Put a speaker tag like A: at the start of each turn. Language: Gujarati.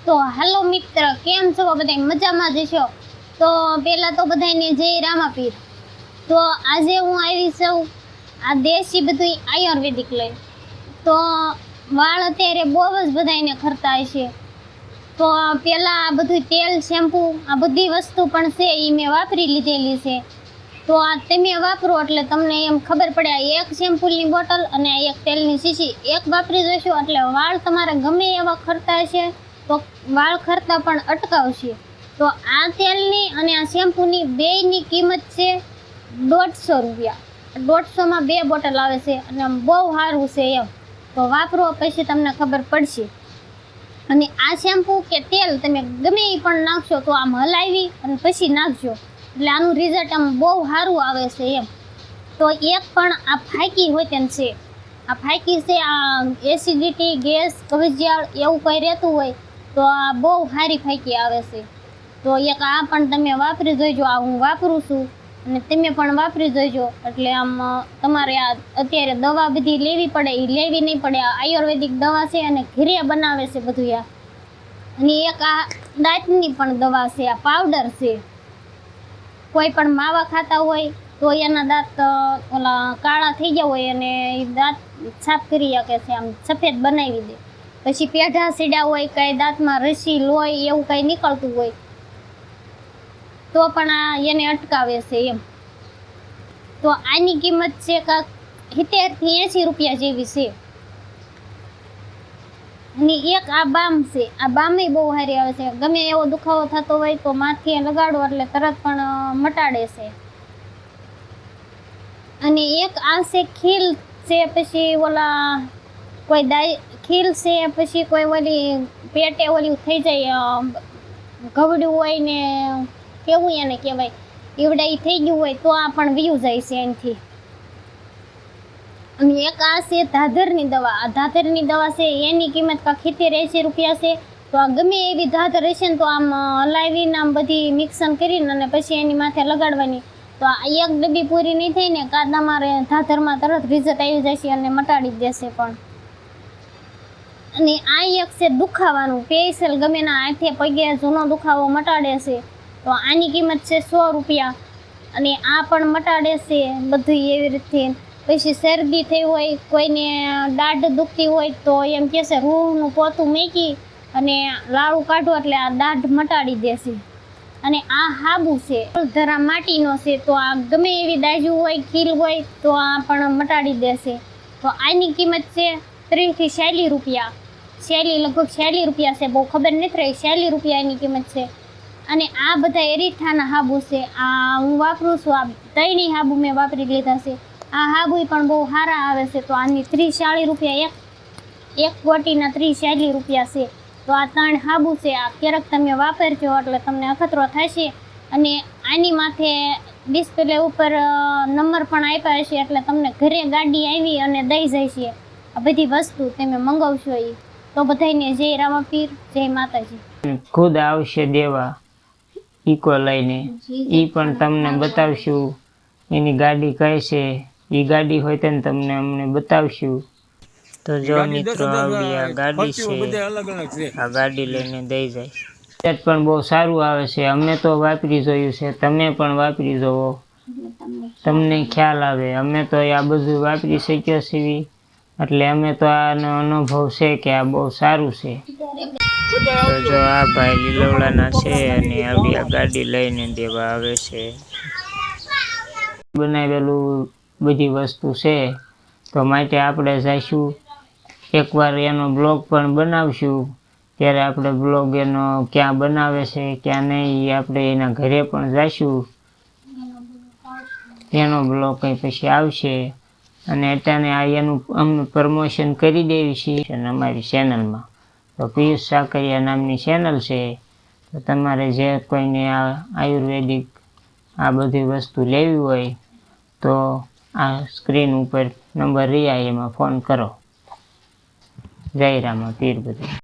A: તો હાલો મિત્ર, કેમ છો બધા? મજામાં જ છો? તો પહેલા તો બધાને જય રામાપીર. તો આજે હું આવી છું આ દેશી બધું આયુર્વેદિક લઈ. તો વાળ અત્યારે બહુ જ બધાને ખરતા છે. તો પહેલાં આ બધું તેલ, શેમ્પૂ, આ બધી વસ્તુ પણ છે એ મેં વાપરી લીધેલી છે. તો આ તમે વાપરો એટલે તમને એમ ખબર પડે. આ એક શેમ્પૂની બોટલ અને એક તેલની શીશી એક વાપરી જોઈશો એટલે વાળ તમારે ગમે એવા ખરતા છે તો વાળ ખરતા પણ અટકાવશે. તો આ તેલની અને આ શેમ્પૂની બેયની કિંમત છે 150 રૂપિયા. 150માં 2 બોટલ આવે છે અને બહુ સારું છે એમ. તો વાપરો પછી તમને ખબર પડશે. અને આ શેમ્પૂ કે તેલ તમે ગમે એ પણ નાખશો તો આમ હલાવી અને પછી નાખજો એટલે આનું રિઝલ્ટ આમ બહુ સારું આવે છે એમ. તો એક પણ આ ફાંકી હોય તેમ છે. આ ફાંકી છે, આ એસિડિટી, ગેસ, કબજિયાત એવું કંઈ રહેતું હોય તો આ બહુ સારી ફાંકી આવે છે. તો એક આ પણ તમે વાપરી જોઈજો. આ હું વાપરું છું અને તમે પણ વાપરી જોઈજો. એટલે આમ તમારે આ અત્યારે દવા બધી લેવી પડે એ લેવી નહીં પડે. આ આયુર્વેદિક દવા છે અને ઘરે બનાવે છે બધું આ. અને એક આ દાંતની પણ દવા છે, આ પાવડર છે. કોઈ પણ માવા ખાતા હોય તો એના દાંત ઓલા કાળા થઈ ગયા હોય અને એ દાંત સાફ કરી શકે છે, આમ સફેદ બનાવી દે. પછી પેઢા સીડા હોય, કાંઈ દાંતમાં રસી, લોહી એવું કાંઈ નીકળતું હોય તો પણ આ એને અટકાવે છે એમ. તો આની કિંમત છે કાંક 70 થી 80 રૂપિયા જેવી છે. અને એક આ બામ છે. આ બામે બહુ સારી આવે છે. ગમે એવો દુખાવો થતો હોય તો માથે લગાડો એટલે તરત પણ મટાડે છે. અને એક આ છે ખીલ છે, પછી ઓલા કોઈ ખીલ છે, પછી કોઈ ઓલી પેટે ઓલી થઈ જાય ગવડું હોય ને કેવું એને કહેવાય એવડા એ થઈ ગયું હોય તો આ પણ વીયું જાય છે એનાથી. અને એક આ છે ધાધરની દવા. આ ધાધરની દવા છે એની કિંમત કાંક 70-80 રૂપિયા છે. તો આ ગમે એવી ધાધર હશે ને તો આમ હલાવીને આમ બધી મિક્સન કરીને અને પછી એની માથે લગાડવાની. તો આ એક ડબ્બી પૂરી નહીં થઈ ને કાં તમારે ધાધરમાં તરત રિઝલ્ટ આવી જશે અને મટાડી દેશે પણ. અને આ એક છે દુખાવાનું સ્પેશિયલ, ગમે ના હાથે પગે જૂનો દુખાવો મટાડે છે. તો આની કિંમત છે 100 રૂપિયા અને આ પણ મટાડે છે બધું એવી રીતે. પછી શરદી થઈ હોય, કોઈને દાઢ દુખતી હોય તો એમ કહેશે રૂહનું પોતું મૂકી અને લાળું કાઢો એટલે આ દાઢ મટાડી દેશે. અને આ હાબુ છે ધરા માટીનો છે. તો આ ગમે એવી દાજુ હોય, ખીલ હોય તો આ પણ મટાડી દેશે. તો આની કિંમત છે 30 થી 40 રૂપિયા. લગભગ 40 રૂપિયા છે, બહુ ખબર નથી રહી. 40 રૂપિયા એની કિંમત છે. અને આ બધા એરીઠાના હાબુ છે. આ હું વાપરું છું. આ ત્રણેય હાબુ મેં વાપરી લીધા છે. આ હાબુ પણ બહુ સારા આવે છે. તો આની 30-40 રૂપિયા એક ગોટીના 30-40 રૂપિયા છે. તો આ 3 હાબુ છે. આ ક્યારેક તમે વાપરજો એટલે તમને અખતરો થશે. અને આની માથે ડિસ્પ્લે ઉપર નંબર પણ આપ્યા હશે એટલે તમને ઘરે ગાડી આવી અને દઈ જાય છે આ બધી વસ્તુ તમે મંગાવશો એ. તો બધાને જય રામાપીર, જય માતાજી.
B: ખુદ આવશે દેવા ઈકો લઈને, એ પણ તમને બતાવશું. એની ગાડી કઈ છે એ ગાડી હોય તો તમને અમને બતાવશું. તો જો મિત્રો આવી આ ગાડી છે, આ ગાડી લઈને દઈ જાય. રિઝલ્ટ પણ બહુ સારું આવે છે. અમે તો વાપરી જોયું છે, તમે પણ વાપરી જોવો, તમને ખ્યાલ આવે. અમે તો આ બધું વાપરી શક્યા છીએ એટલે અમે તો આનો અનુભવ છે કે આ બહુ સારું છે. તો જો આ ભાઈ લીલવડાના છે અને આવી આ ગાડી લઈને દેવા આવે છે. બનાવેલું બધી વસ્તુ છે તો માટે આપણે જઈશું એકવાર એનો બ્લોગ પણ બનાવશું. ત્યારે આપણે બ્લોગ એનો ક્યાં બનાવે છે ક્યાં નહીં આપણે એના ઘરે પણ જઈશું. એનો બ્લોગ કંઈ પછી આવશે અને અત્યારે આ એનું અમે પ્રમોશન કરી દેવી છીએ અને અમારી ચેનલમાં. તો પિયુષ સાકરિયા નામની ચેનલ છે. તો તમારે જે કોઈને આ આયુર્વેદિક આ બધી વસ્તુ લેવી હોય તો આ સ્ક્રીન ઉપર નંબર રહ્યા એમાં ફોન કરો. જય રામાપીર બધે.